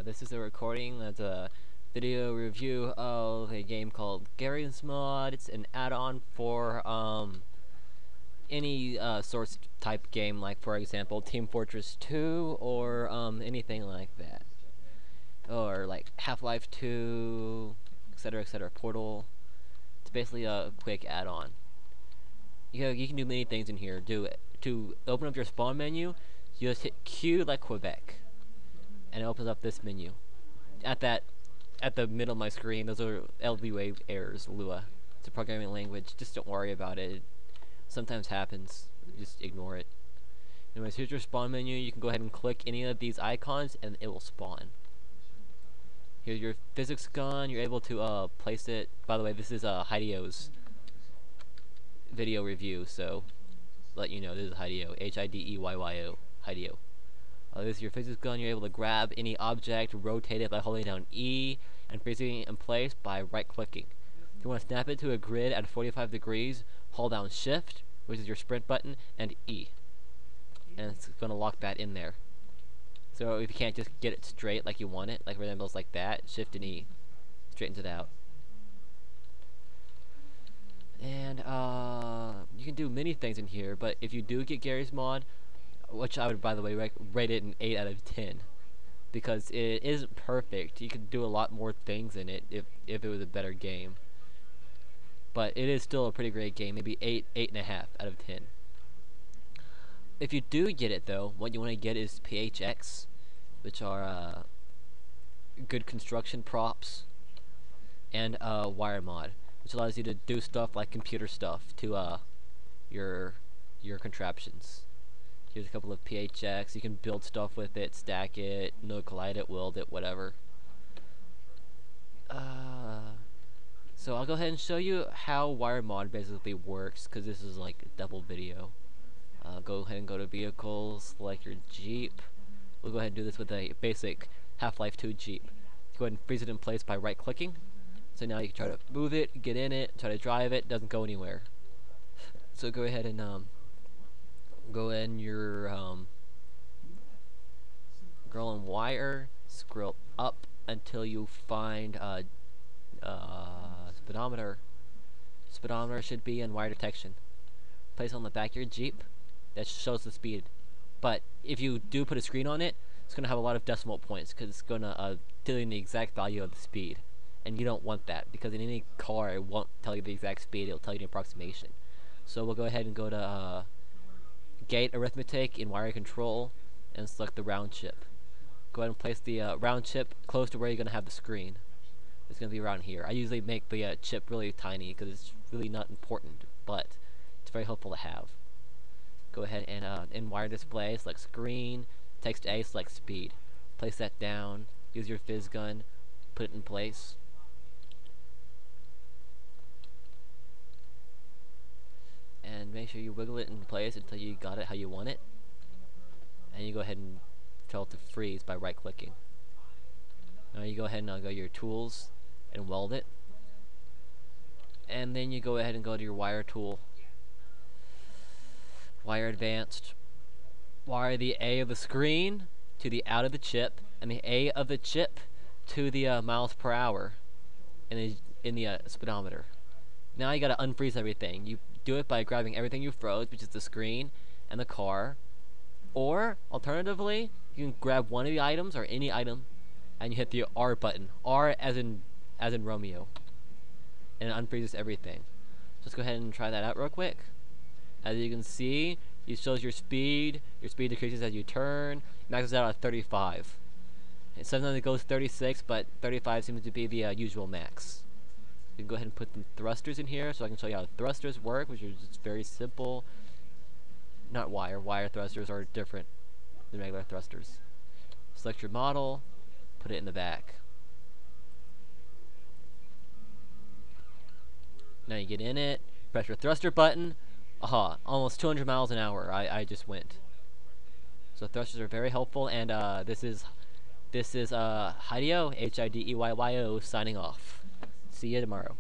This is a recording that's a video review of a game called Garry's Mod. It's an add-on for any source type game, like for example Team Fortress 2 or anything like that, or like Half-Life 2, etc., etc. Portal. It's basically a quick add-on. You can do many things in here. To open up your spawn menu, you just hit Q like Quebec, and it opens up this menu. At the middle of my screen, those are LB wave errors. Lua. It's a programming language. Just don't worry about it. It sometimes happens. Just ignore it. Anyways, here's your spawn menu. You can go ahead and click any of these icons, and it will spawn. Here's your physics gun. You're able to place it. By the way, this is Hidey's video review, so let you know this is Hideo. Hideyyo. Hideo. This is your physics gun. You're able to grab any object, rotate it by holding down E, and freezing it in place by right-clicking. If you want to snap it to a grid at 45 degrees, hold down Shift, which is your sprint button, and E. And it's going to lock that in there. So if you can't just get it straight like you want it, like resembles like that, Shift and E straightens it out. And you can do many things in here, but if you do get Garry's Mod, which I would, by the way, rate it an 8 out of 10, because it isn't perfect. You could do a lot more things in it if it was a better game. But it is still a pretty great game, maybe 8.5 out of 10. If you do get it though, what you want to get is PHX, which are good construction props, and wire mod, which allows you to do stuff like computer stuff to your contraptions. Here's a couple of PHX. You can build stuff with it, stack it, collide it, weld it, whatever. So I'll go ahead and show you how wire mod basically works, because this is like a double video. Go ahead and go to vehicles, select your Jeep. We'll go ahead and do this with a basic Half-Life 2 Jeep. Go ahead and freeze it in place by right-clicking. So now you can try to move it, get in it, try to drive it, doesn't go anywhere. So go ahead and go in your scroll and wire, scroll up until you find speedometer. Speedometer should be in wire detection. Place on the back of your Jeep. That shows the speed. But if you do put a screen on it, it's going to have a lot of decimal points, because it's going to tell you the exact value of the speed. And you don't want that, because in any car it won't tell you the exact speed, it'll tell you the approximation. So we'll go ahead and go to gate arithmetic in wire control and select the round chip. Go ahead and place the round chip close to where you're going to have the screen. It's going to be around here. I usually make the chip really tiny because it's really not important, but it's very helpful to have. Go ahead and in wire display, select screen, text A, select speed. Place that down, use your fizz gun, put it in place. And make sure you wiggle it in place until you got it how you want it. And you go ahead and tell it to freeze by right clicking. Now you go ahead and go to your tools and weld it. And then you go ahead and go to your wire tool. Wire advanced. Wire the A of the screen to the out of the chip, and the A of the chip to the miles per hour in the speedometer. Now you gotta unfreeze everything. You do it by grabbing everything you froze, which is the screen and the car, or alternatively you can grab one of the items or any item and you hit the R button, R as in Romeo, and it unfreezes everything. Let's go ahead and try that out real quick. As you can see, it shows your speed decreases as you turn, maxes out at 35. And sometimes it goes 36, but 35 seems to be the usual max. You can go ahead and put the thrusters in here so I can show you how thrusters work, which is just very simple. Not wire thrusters are different than regular thrusters. Select your model, put it in the back. Now you get in it, press your thruster button. Aha, almost 200 miles an hour I just went. So thrusters are very helpful, and this is Hideo, Hideyyo, signing off. See you tomorrow.